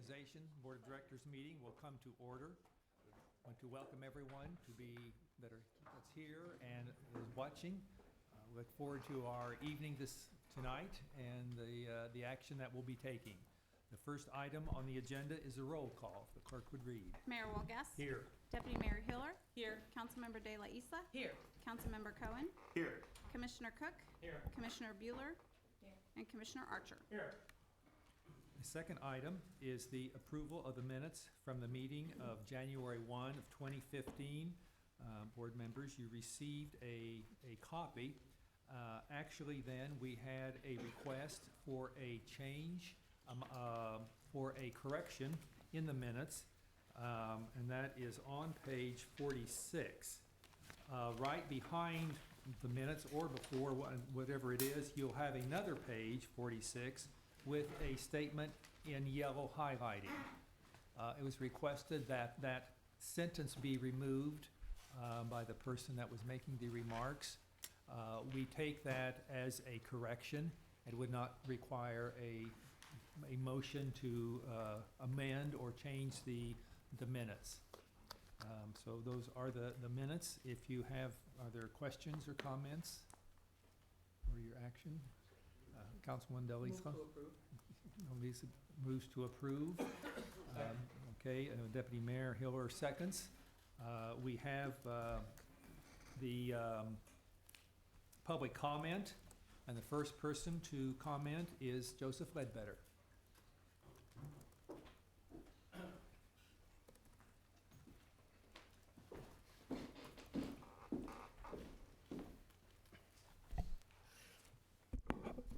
Organization Board of Directors meeting will come to order. I want to welcome everyone that's here and is watching. Look forward to our evening tonight and the action that we'll be taking. The first item on the agenda is a roll call. If the clerk would read. Mayor Wolgast. Here. Deputy Mayor Hiller. Here. Councilmember De La Isla. Here. Councilmember Cohen. Here. Commissioner Cook. Here. Commissioner Bueller. Here. And Commissioner Archer. Here. The second item is the approval of the minutes from the meeting of January 1 of 2015. Board members, you received a copy. Actually, then, we had a request for a change, for a correction in the minutes, and that is on page 46. Right behind the minutes, or before, whatever it is, you'll have another page, 46, with a statement in yellow highlighting. It was requested that that sentence be removed by the person that was making the remarks. We take that as a correction. It would not require a motion to amend or change the minutes. So those are the minutes. If you have, are there questions or comments for your action? Councilwoman De La Isla? Move to approve. Lisa moves to approve. Okay, Deputy Mayor Hiller seconds. We have the public comment, and the first person to comment is Joseph Ledbetter.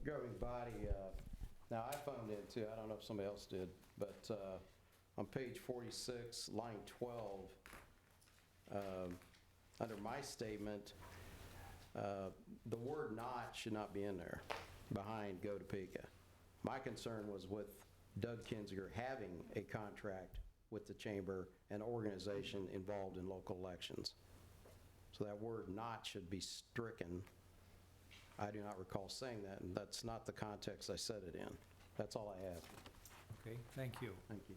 Good everybody. Now I phoned in too. I don't know if somebody else did, but on page 46, line 12, under my statement, the word "not" should not be in there behind "Go Topeka." My concern was with Doug Kinziger having a contract with the chamber and organization involved in local elections. So that word "not" should be stricken. I do not recall saying that, and that's not the context I said it in. That's all I have. Okay, thank you. Thank you.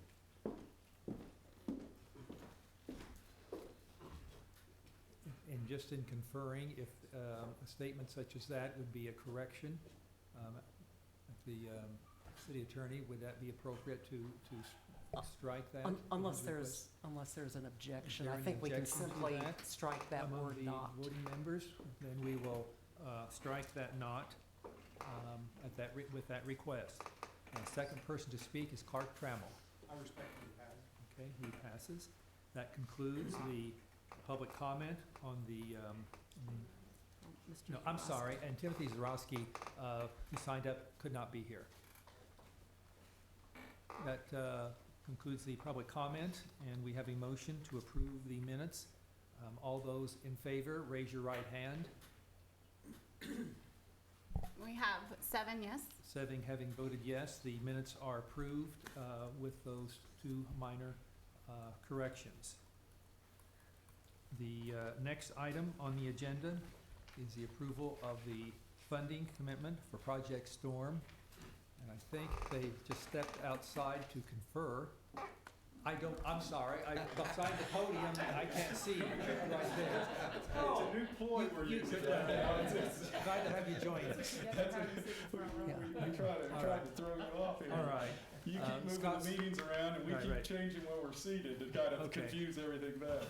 And just in conferring, if a statement such as that would be a correction, the city attorney, would that be appropriate to strike that? Unless there's an objection. I Is there think any we can objection to simply that strike that among word the "not." voting members? Then we will strike that "not" with that request. And the second person to speak is Clark Trammell. I respectfully pass. Okay, he passes. That concludes the public comment on the, Mr. no, I'm Ross. sorry, and Timothy Zarowski, who signed up, could not be here. That concludes the public comment, and we have a motion to approve the minutes. All those in favor, raise your right hand. We have 7 yes. Having voted yes, the minutes are approved with those two minor corrections. The next item on the agenda is the approval of the funding commitment for Project Storm. And I think they just stepped outside to confer. I'm sorry, beside the podium, I can't see right there. It's a new ploy we're using. Glad to have you join us. We tried to throw you off here. All right. You keep moving Scott's- the meetings around, and we Right, keep right. changing where we're seated to kind of Okay. confuse everything back.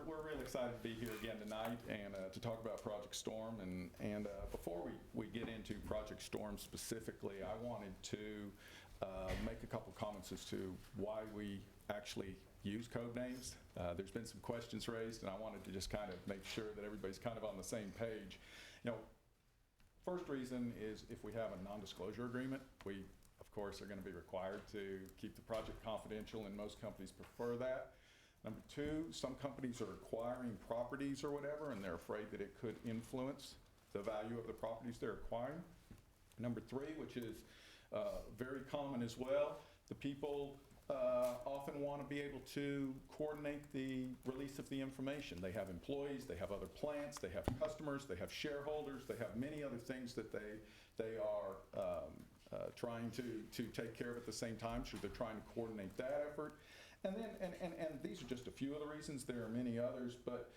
We're really excited to be here again tonight and to talk about Project Storm. And before we get into Project Storm specifically, I wanted to make a couple comments as to why we actually use code names. There's been some questions raised, and I wanted to just kind of make sure that everybody's kind of on the same page. You know, first reason is if we have a non-disclosure agreement, we, of course, are going to be required to keep the project confidential, and most companies prefer that. Number two, some companies are acquiring properties or whatever, and they're afraid that it could influence the value of the properties they're acquiring. Number three, which is very common as well, the people often want to be able to coordinate the release of the information. They have employees, they have other plants, they have customers, they have shareholders, they have many other things that they are trying to take care of at the same time, so they're trying to coordinate that effort. And then, and these are just a few of the reasons, there are many others, but,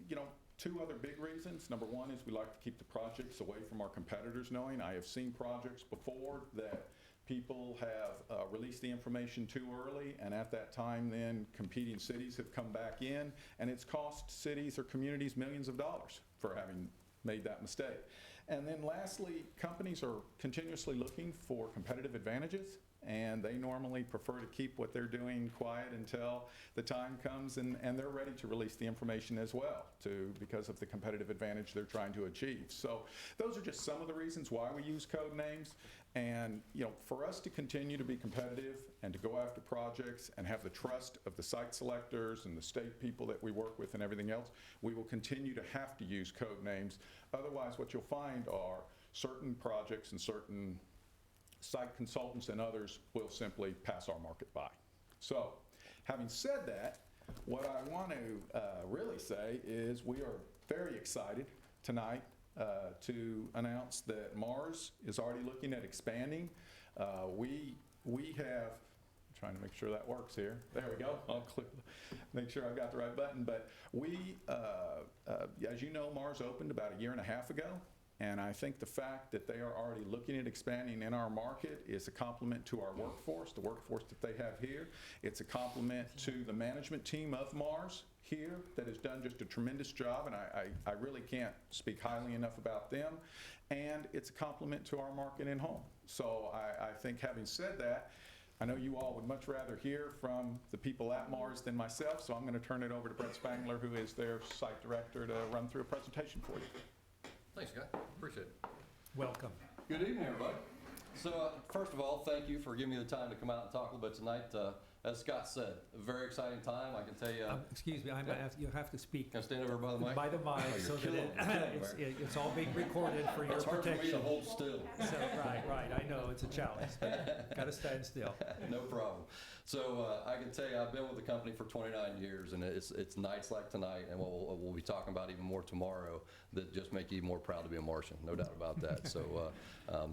you know, two other big reasons. Number one is we like to keep the projects away from our competitors knowing. I have seen projects before that people have released the information too early, and at that time then competing cities have come back in, and it's cost cities or communities millions of dollars for having made that mistake. And then lastly, companies are continuously looking for competitive advantages, and they normally prefer to keep what they're doing quiet until the time comes and they're ready to release the information as well, because of the competitive advantage they're trying to achieve. So those are just some of the reasons why we use code names. And, you know, for us to continue to be competitive and to go after projects and have the trust of the site selectors and the state people that we work with and everything else, we will continue to have to use code names. Otherwise, what you'll find are certain projects and certain site consultants and others will simply pass our market by. So, having said that, what I want to really say is we are very excited tonight to announce that Mars is already looking at expanding. We have, I'm trying to make sure that works here. There we go. I'll click, make sure I've got the right button. But we, as you know, Mars opened about a year and a half ago. And I think the fact that they are already looking at expanding in our market is a compliment to our workforce, the workforce that they have here. It's a compliment to the management team of Mars here that has done just a tremendous job, and I really can't speak highly enough about them. And it's a compliment to our market and home. So I think, having said that, I know you all would much rather hear from the people at Mars than myself, so I'm going to turn it over to Brett Spangler, who is their site director, to run through a presentation for you. Thanks, Scott. Appreciate it. Welcome. Good evening, everybody. So, first of all, thank you for giving me the time to come out and talk a little bit tonight. As Scott said, a very exciting time. I can tell you. Excuse me, you have to speak Can I stand over by the mic? by the mic so that it's all being recorded for your It's hard for me to protection. hold still. So, right, I know, it's a challenge. Got to stand still. No problem. So I can tell you, I've been with the company for 29 years, and it's nights like tonight, and we'll be talking about even more tomorrow, that just make you more proud to be a Martian, no doubt about that. So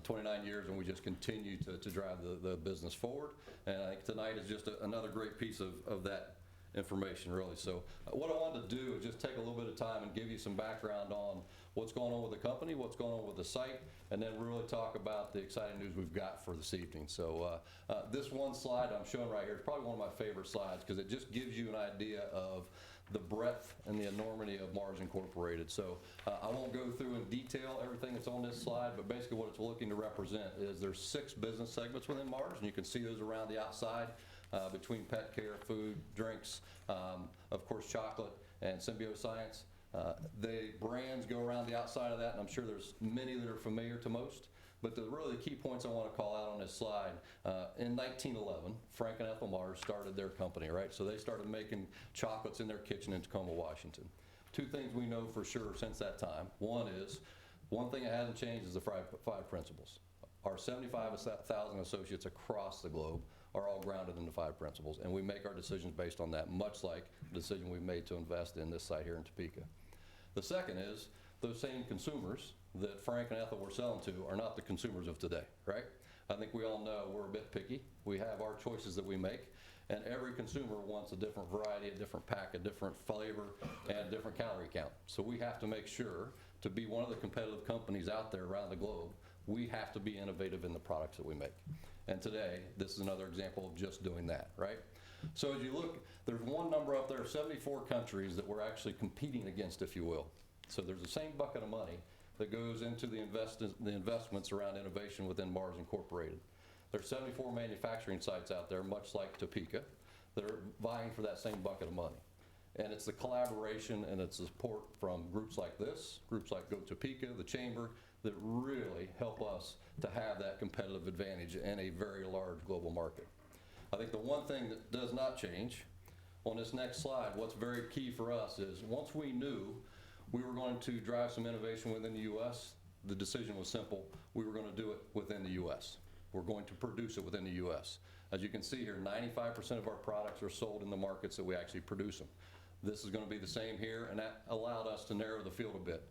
29 years, and we just continue to drive the business forward, and I think tonight is just another great piece of that information, really. So what I wanted to do is just take a little bit of time and give you some background on what's going on with the company, what's going on with the site, and then really talk about the exciting news we've got for this evening. So this one slide I'm showing right here is probably one of my favorite slides, because it just gives you an idea of the breadth and the enormity of Mars Incorporated. So I won't go through in detail everything that's on this slide, but basically what it's looking to represent is there's 6 business segments within Mars, and you can see those around the outside. Between pet care, food, drinks, of course chocolate, and Symbioscience. The brands go around the outside of that, and I'm sure there's many that are familiar to most. But really the key points I want to call out on this slide, in 1911, Frank and Ethel Mars started their company, right? So they started making chocolates in their kitchen in Tacoma, Washington. 2 things we know for sure since that time. One thing that hasn't changed is the 5 principles. Our 75,000 associates across the globe are all grounded in the 5 principles, and we make our decisions based on that, much like the decision we've made to invest in this site here in Topeka. The second is those same consumers that Frank and Ethel were selling to are not the consumers of today, right? I think we all know we're a bit picky. We have our choices that we make, and every consumer wants a different variety, a different pack, a different flavor, and a different calorie count. So we have to make sure, to be one of the competitive companies out there around the globe, we have to be innovative in the products that we make. And today, this is another example of just doing that, right? So as you look, there's one number up there, 74 countries that we're actually competing against, if you will. So there's the same bucket of money that goes into the investments around innovation within Mars Incorporated. There's 74 manufacturing sites out there, much like Topeka, that are vying for that same bucket of money. And it's the collaboration and it's the support from groups like this, groups like Go Topeka, the Chamber, that really help us to have that competitive advantage in a very large global market. I think the one thing that does not change on this next slide, what's very key for us is once we knew we were going to drive some innovation within the U.S., the decision was simple. We were going to do it within the U.S. We're going to produce it within the U.S. As you can see here, 95% of our products are sold in the markets that we actually produce them. This is going to be the same here, and that allowed us to narrow the field a bit.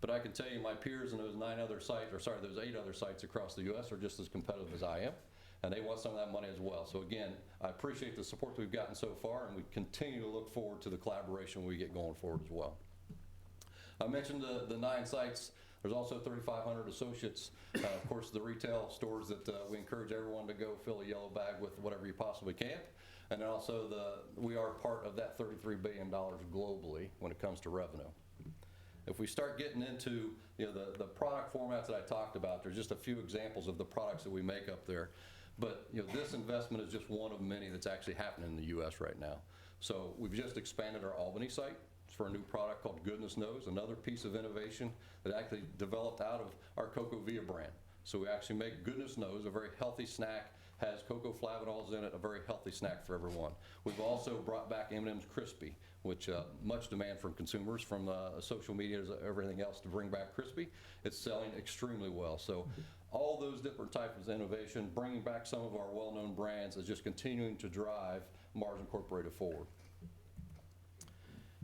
But I can tell you my peers in those 8 other sites across the U.S. are just as competitive as I am, and they want some of that money as well. So again, I appreciate the support that we've gotten so far, and we continue to look forward to the collaboration we get going forward as well. I mentioned the 9 sites. There's also 3,500 associates. Of course, the retail stores that we encourage everyone to go fill a yellow bag with whatever you possibly can. And then also we are part of that $33 billion globally when it comes to revenue. If we start getting into the product formats that I talked about, there's just a few examples of the products that we make up there. But this investment is just one of many that's actually happening in the U.S. right now. So we've just expanded our Albany site for a new product called Goodness Knows, another piece of innovation that actually developed out of our Cocoa Via brand. So we actually make Goodness Knows, a very healthy snack, has cocoa flavanols in it, a very healthy snack for everyone. We've also brought back M&M's Crispy, which much demand from consumers, from social media, everything else, to bring back Crispy. It's selling extremely well. So all those different types of innovation, bringing back some of our well-known brands, is just continuing to drive Mars Incorporated forward.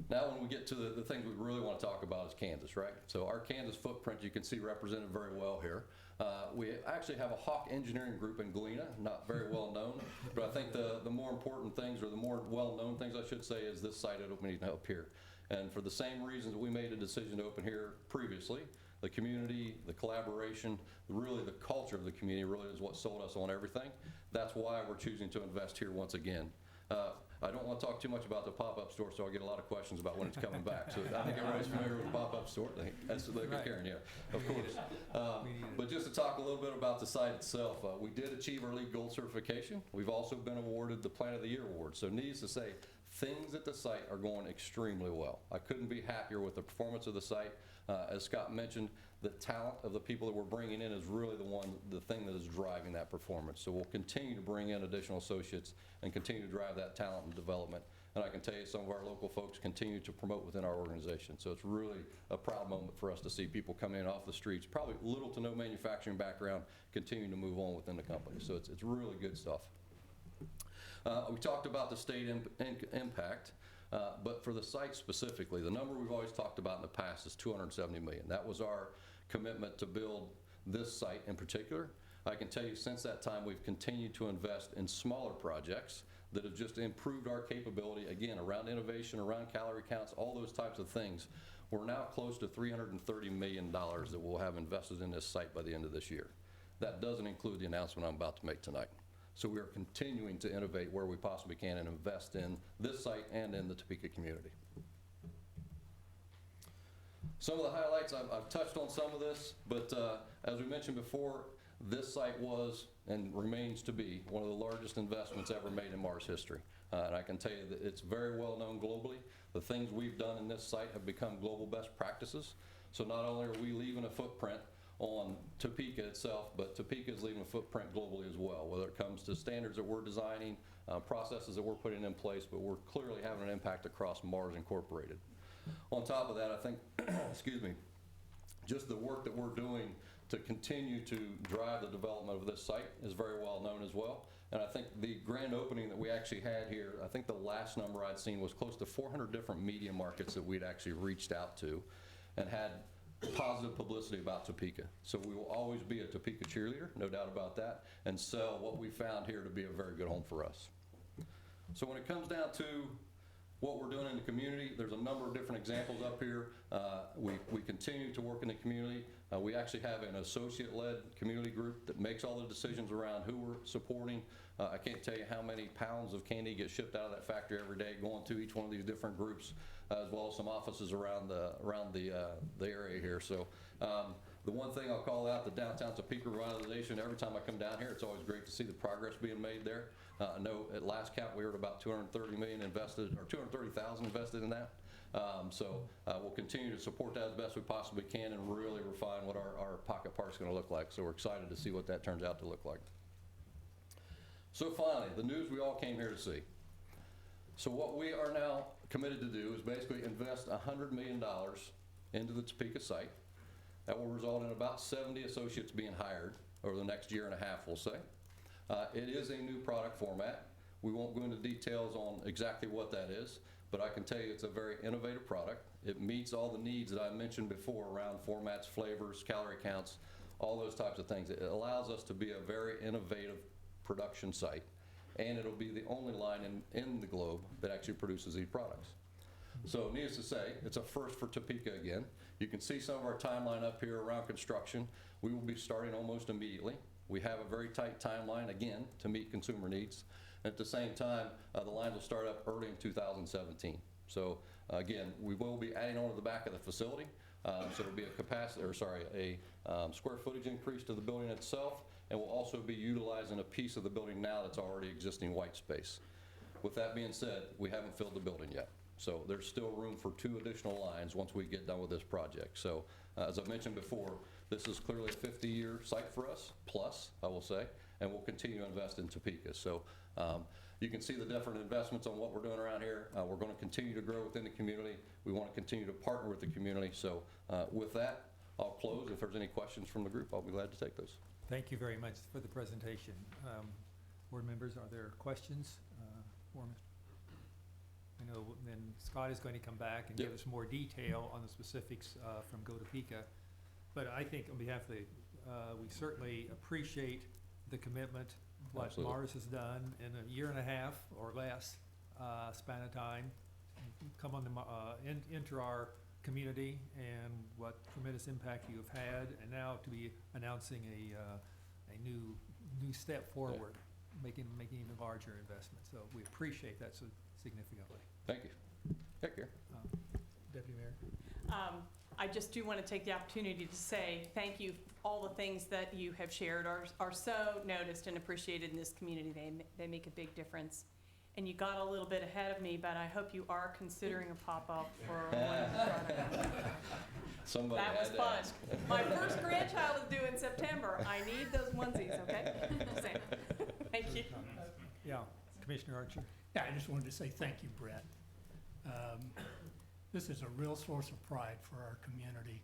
Now when we get to the things we really want to talk about is Kansas, right? So our Kansas footprint you can see represented very well here. We actually have a Hawk Engineering Group in Galena, not very well known, but I think the more important things, or the more well-known things I should say, is this site opening up here. And for the same reasons we made a decision to open here previously, the community, the collaboration, really the culture of the community really is what sold us on everything. That's why we're choosing to invest here once again. I don't want to talk too much about the pop-up store, so I get a lot of questions about when it's coming back. So I think everybody's familiar with the pop-up store. That's the Right. Karen, yeah, of course. But just to talk a little bit about the site itself, we did achieve our LEED Gold certification. We've also been awarded the Plant of the Year award. So needless to say, things at the site are going extremely well. I couldn't be happier with the performance of the site. As Scott mentioned, the talent of the people that we're bringing in is really the thing that is driving that performance. So we'll continue to bring in additional associates and continue to drive that talent and development. And I can tell you some of our local folks continue to promote within our organization. So it's really a proud moment for us to see people come in off the streets, probably little to no manufacturing background, continuing to move on within the company. So it's really good stuff. We talked about the state impact. But for the site specifically, the number we've always talked about in the past is $270 million. That was our commitment to build this site in particular. I can tell you since that time we've continued to invest in smaller projects that have just improved our capability, again, around innovation, around calorie counts, all those types of things. We're now close to $330 million that we'll have invested in this site by the end of this year. That doesn't include the announcement I'm about to make tonight. So we are continuing to innovate where we possibly can and invest in this site and in the Topeka community. Some of the highlights, I've touched on some of this, but as we mentioned before, this site was and remains to be one of the largest investments ever made in Mars history. And I can tell you that it's very well known globally. The things we've done in this site have become global best practices. So not only are we leaving a footprint on Topeka itself, but Topeka is leaving a footprint globally as well, whether it comes to standards that we're designing, processes that we're putting in place, but we're clearly having an impact across Mars Incorporated. On top of that, I think, excuse me, just the work that we're doing to continue to drive the development of this site is very well known as well. And I think the grand opening that we actually had here, I think the last number I'd seen was close to 400 different media markets that we'd actually reached out to and had positive publicity about Topeka. So we will always be a Topeka cheerleader, no doubt about that, and sell what we found here to be a very good home for us. So when it comes down to what we're doing in the community, there's a number of different examples up here. We continue to work in the community. We actually have an associate-led community group that makes all the decisions around who we're supporting. I can't tell you how many pounds of candy get shipped out of that factory every day going to each one of these different groups, as well as some offices around the area here. So the one thing I'll call out, the downtown Topeka revitalization, every time I come down here, it's always great to see the progress being made there. I know at last count we were at about $230 million invested, or $230,000 invested in that. So we'll continue to support that as best we possibly can and really refine what our pocket park's going to look like. So we're excited to see what that turns out to look like. So finally, the news we all came here to see. So what we are now committed to do is basically invest $100 million into the Topeka site. That will result in about 70 associates being hired over the next year and a half, we'll say. It is a new product format. We won't go into details on exactly what that is, but I can tell you it's a very innovative product. It meets all the needs that I mentioned before around formats, flavors, calorie counts, all those types of things. It allows us to be a very innovative production site, and it'll be the only line in the globe that actually produces these products. So needless to say, it's a first for Topeka again. You can see some of our timeline up here around construction. We will be starting almost immediately. We have a very tight timeline, again, to meet consumer needs. At the same time, the lines will start up early in 2017. So again, we will be adding on to the back of the facility. So it'll be a square footage increase to the building itself, and we'll also be utilizing a piece of the building now that's already existing white space. With that being said, we haven't filled the building yet. So there's still room for 2 additional lines once we get done with this project. So as I mentioned before, this is clearly a 50-year site for us, plus, I will say, and we'll continue to invest in Topeka. So you can see the different investments on what we're doing around here. We're going to continue to grow within the community. We want to continue to partner with the community. So with that, I'll close. If there's any questions from the group, I'll be glad to take those. Thank you very much for the presentation. Board members, are there questions for Mr.? I know then Scott is going to come back and give us more detail on the specifics from Go Topeka. But I think on behalf of we certainly appreciate the commitment, what Absolutely. Mars has done in a year and a half or less span of time, come on enter our community, and what tremendous impact you have had, and now to be announcing a new step forward, making even larger investment. So we appreciate that so significantly. Thank you. Take care. Deputy Mayor. I just do want to take the opportunity to say thank you. All the things that you have shared are so noticed and appreciated in this community. They make a big difference. And you got a little bit ahead of me, but I hope you are considering a pop-up for one of the products. Somebody That was had to fun. ask. My first grandchild is due in September. I need those onesies, okay? Just saying. Thank you. Yeah, Commissioner Archer. Yeah, I just wanted to say thank you, Brett. This is a real source of pride for our community,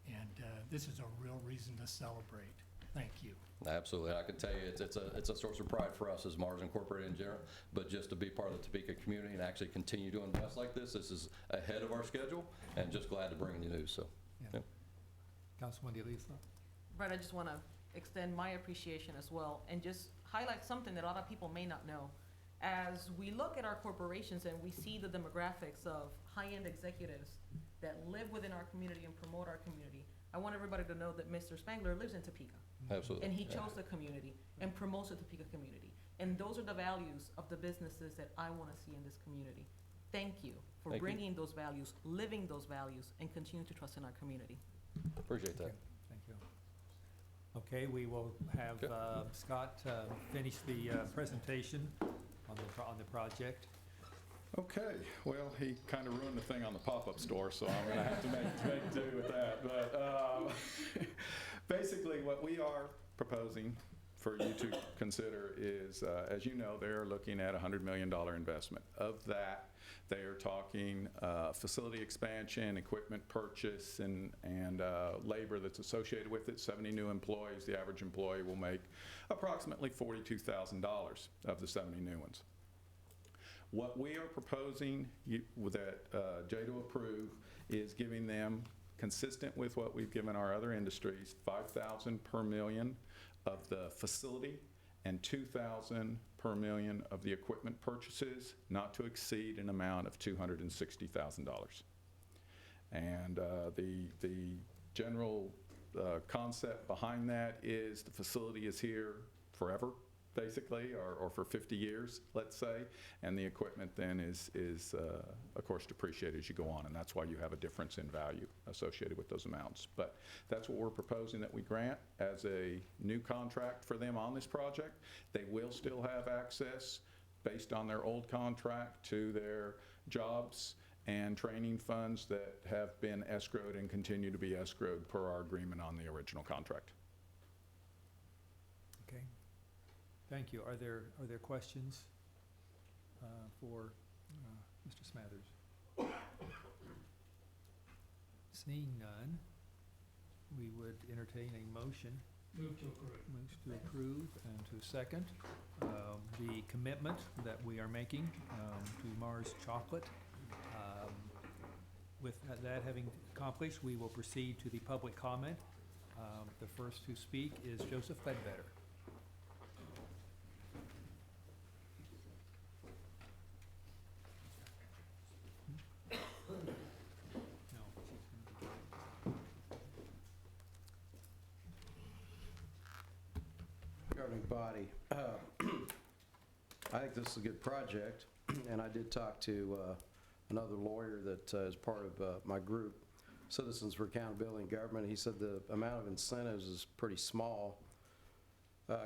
and this is a real reason to celebrate. Thank you. Absolutely. I can tell you it's a source of pride for us as Mars Incorporated in general, but just to be part of the Topeka community and actually continue to invest like this is ahead of our schedule, and just glad to bring you news. So, Yeah. Councilman DeLisa. Brett, I just want to extend my appreciation as well and just highlight something that a lot of people may not know. As we look at our corporations and we see the demographics of high-end executives that live within our community and promote our community, I want everybody to know that Mr. Spangler lives in Topeka. Absolutely. And he chose the community and promotes the Topeka community. And those are the values of the businesses that I want to see in this community. Thank you for Thank you. bringing those values, living those values, and continue to trust in our community. Appreciate that. Thank you. Okay, we will have Okay. Scott finish the presentation on the project. Okay, well, he kind of ruined the thing on the pop-up store, so I'm going to have to make do with that. But basically, what we are proposing for you to consider is, as you know, they're looking at a $100 million investment. Of that, they are talking facility expansion, equipment purchase, and labor that's associated with it. 70 new employees. The average employee will make approximately $42,000 of the 70 new ones. What we are proposing that Jedo approve is giving them, consistent with what we've given our other industries, $5,000 per million of the facility and $2,000 per million of the equipment purchases, not to exceed an amount of $260,000. And the general concept behind that is the facility is here forever, basically, or for 50 years, let's say, and the equipment then is of course depreciated as you go on, and that's why you have a difference in value associated with those amounts. But that's what we're proposing that we grant as a new contract for them on this project. They will still have access, based on their old contract, to their jobs and training funds that have been escrowed and continue to be escrowed per our agreement on the original contract. Okay. Thank you. Are there questions for Mr. Smathers? Seeing none, we would entertain a motion. Move to approve. Moves to approve and to second the commitment that we are making to Mars Chocolate With that having accomplished, we will proceed to the public comment. The first to speak is Joseph Ledbetter. Governing body, I think this is a good project, and I did talk to another lawyer that is part of my group, Citizens for Accountability in Government. He said the amount of incentives is pretty small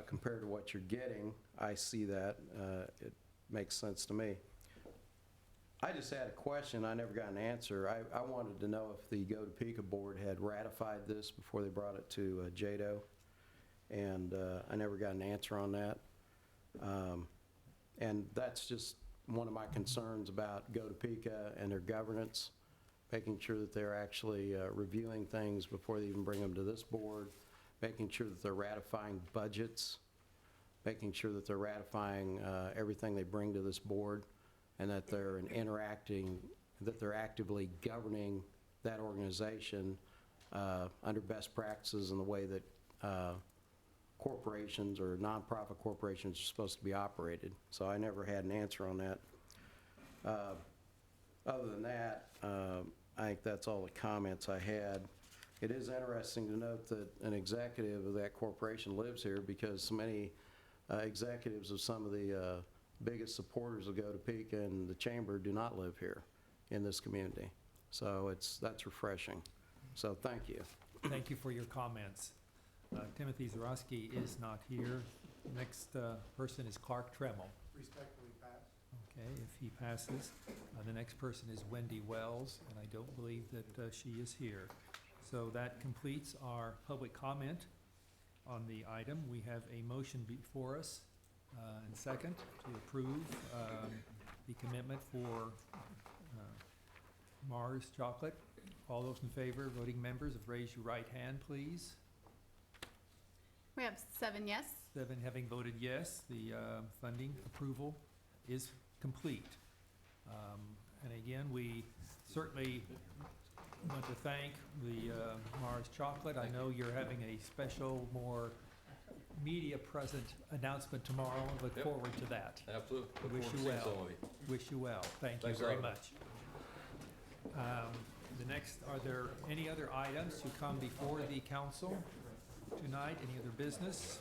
compared to what you're getting. I see that. It makes sense to me. I just had a question. I never got an answer. I wanted to know if the Go to Pica board had ratified this before they brought it to Jedo, and I never got an answer on that. And that's just one of my concerns about Go to Pica and their governance, making sure that they're actually reviewing things before they even bring them to this board, making sure that they're ratifying budgets, making sure that they're ratifying everything they bring to this board, and that they're that they're actively governing that organization under best practices in the way that corporations or nonprofit corporations are supposed to be operated. So I never had an answer on that. Other than that, I think that's all the comments I had. It is interesting to note that an executive of that corporation lives here, because so many executives of some of the biggest supporters of Go to Pica and the chamber do not live here in this community. So that's refreshing. So thank you. Thank you for your comments. Timothy Zarowski is not here. Next person is Clark Tremmel. Respectfully pass. Okay, if he passes. The next person is Wendy Wells, and I don't believe that she is here. So that completes our public comment on the item. We have a motion before us and second to approve the commitment for Mars Chocolate. All those in favor, voting members, raise your right hand, please. We have 7 yes. 7 having voted yes, the funding approval is complete. And again, we certainly want to thank the Mars Chocolate. I know you're having a special, more media present announcement tomorrow, and look Yep. forward to that. Absolutely. Look Wish forward to you seeing well. some of you. Wish you well. Thank you Thanks, very Robert. much. The next, are there any other items to come before the council tonight? Any other business?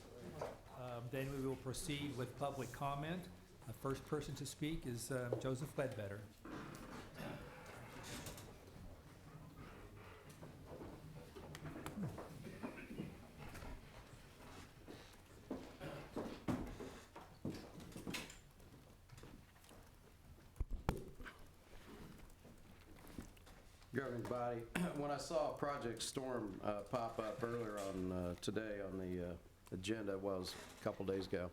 Then we will proceed with public comment. The first person to speak is Joseph Ledbetter. Governing body, when I saw Project Storm pop up earlier on today on the agenda, was a couple days ago,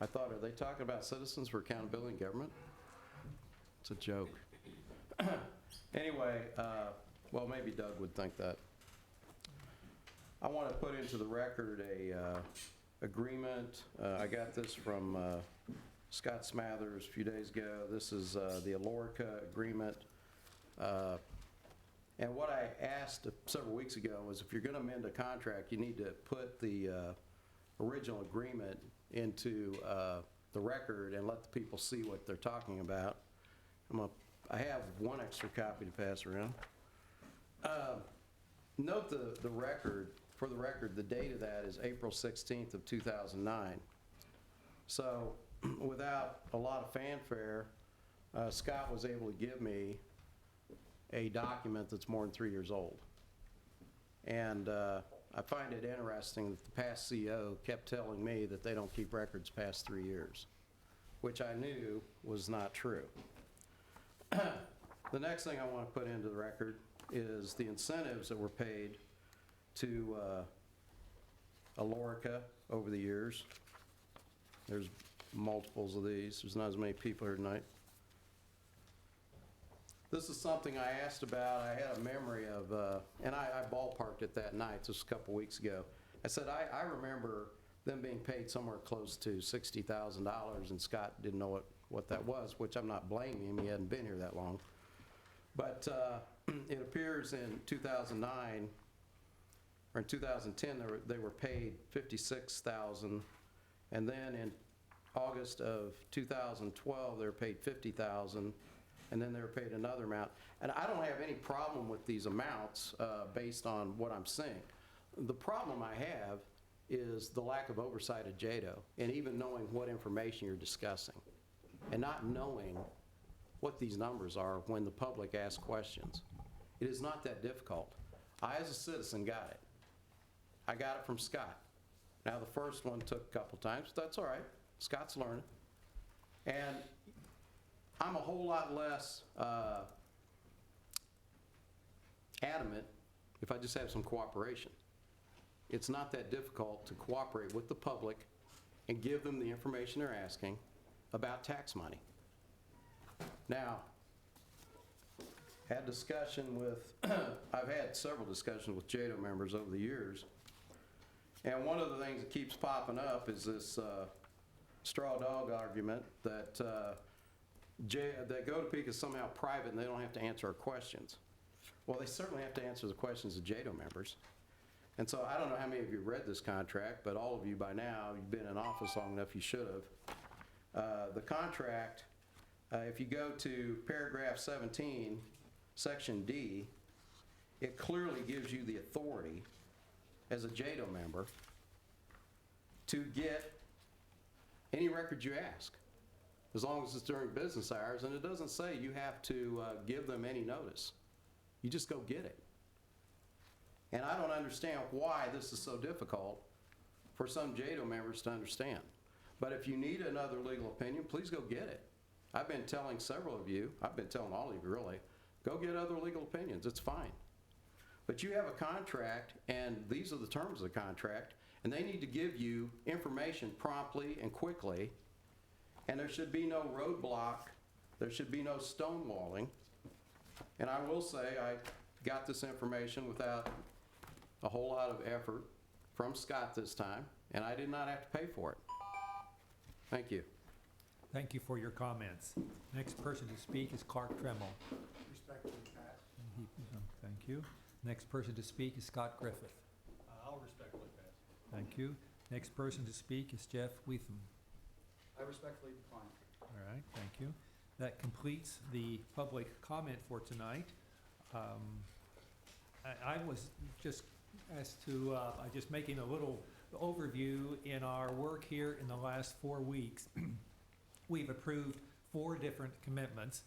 I thought, are they talking about Citizens for Accountability in Government? It's a joke. Anyway, well, maybe Doug would think that. I want to put into the record a agreement. I got this from Scott Smathers a few days ago. This is the Alorica agreement. And what I asked several weeks ago was, if you're going to amend a contract, you need to put the original agreement into the record and let the people see what they're talking about. I have one extra copy to pass around. Note the record, for the record, the date of that is April 16th of 2009. So without a lot of fanfare, Scott was able to give me a document that's more than 3 years old. And I find it interesting that the past CEO kept telling me that they don't keep records past 3 years, which I knew was not true. The next thing I want to put into the record is the incentives that were paid to Alorica over the years. There's multiples of these. There's not as many people here tonight. This is something I asked about. I had a memory of, and I ballparked it that night, just a couple weeks ago. I said, I remember them being paid somewhere close to $60,000, and Scott didn't know what that was, which I'm not blaming him. He hadn't been here that long. But it appears in 2009, or in 2010, they were paid $56,000, and then in August of 2012, they were paid $50,000, and then they were paid another amount. And I don't have any problem with these amounts based on what I'm seeing. The problem I have is the lack of oversight of Jedo, and even knowing what information you're discussing, and not knowing what these numbers are when the public asks questions. It is not that difficult. I, as a citizen, got it. I got it from Scott. Now, the first one took a couple times, but that's all right. Scott's learning. And I'm a whole lot less adamant if I just have some cooperation. It's not that difficult to cooperate with the public and give them the information they're asking about tax money. Now, had discussion with, I've had several discussions with Jedo members over the years, and one of the things that keeps popping up is this straw dog argument that that GoToPeak is somehow private and they don't have to answer our questions. Well, they certainly have to answer the questions of Jedo members. And so I don't know how many of you read this contract, but all of you by now, you've been in office long enough, you should have. The contract, if you go to paragraph 17, section D, it clearly gives you the authority as a Jedo member to get any record you ask, as long as it's during business hours. And it doesn't say you have to give them any notice. You just go get it. And I don't understand why this is so difficult for some Jedo members to understand. But if you need another legal opinion, please go get it. I've been telling several of you, I've been telling all of you really, go get other legal opinions, it's fine. But you have a contract, and these are the terms of the contract, and they need to give you information promptly and quickly, and there should be no roadblock, there should be no stonewalling. And I will say, I got this information without a whole lot of effort from Scott this time, and I did not have to pay for it. Thank you. Thank you for your comments. Next person to speak is Clark Tremmel. Respectfully, Pat. Thank you. Next person to speak is Scott Griffith. I'll respectfully pass. Thank you. Next person to speak is Jeff Weetham. I respectfully decline. All right, thank you. That completes the public comment for tonight. I was just asked to, just making a little overview in our work here in the last 4 weeks. We've approved 4 different commitments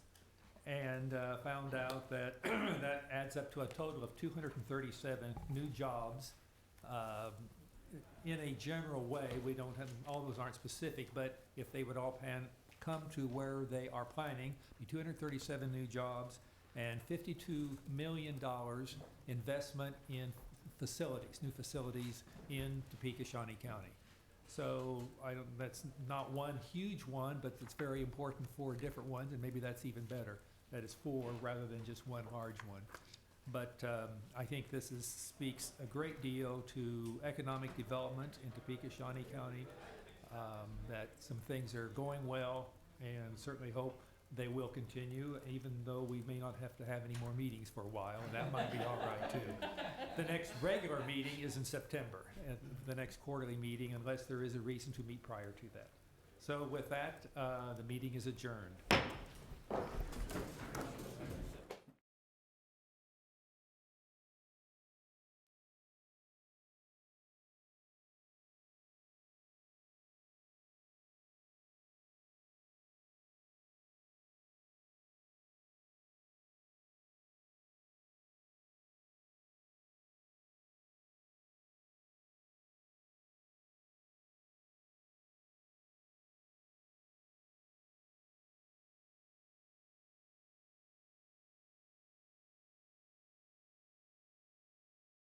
and found out that that adds up to a total of 237 new jobs. In a general way, we don't have, all those aren't specific, but if they would all come to where they are planning, be 237 new jobs and $52 million investment in facilities, new facilities in Topeka, Shawnee County. So that's not one huge one, but it's very important for different ones, and maybe that's even better. That is 4 rather than just one large one. But I think this speaks a great deal to economic development in Topeka, Shawnee County, that some things are going well, and certainly hope they will continue, even though we may not have to have any more meetings for a while, and that might be all right too. The next regular meeting is in September, and the next quarterly meeting, unless there is a reason to meet prior to that. So with that, the meeting is adjourned.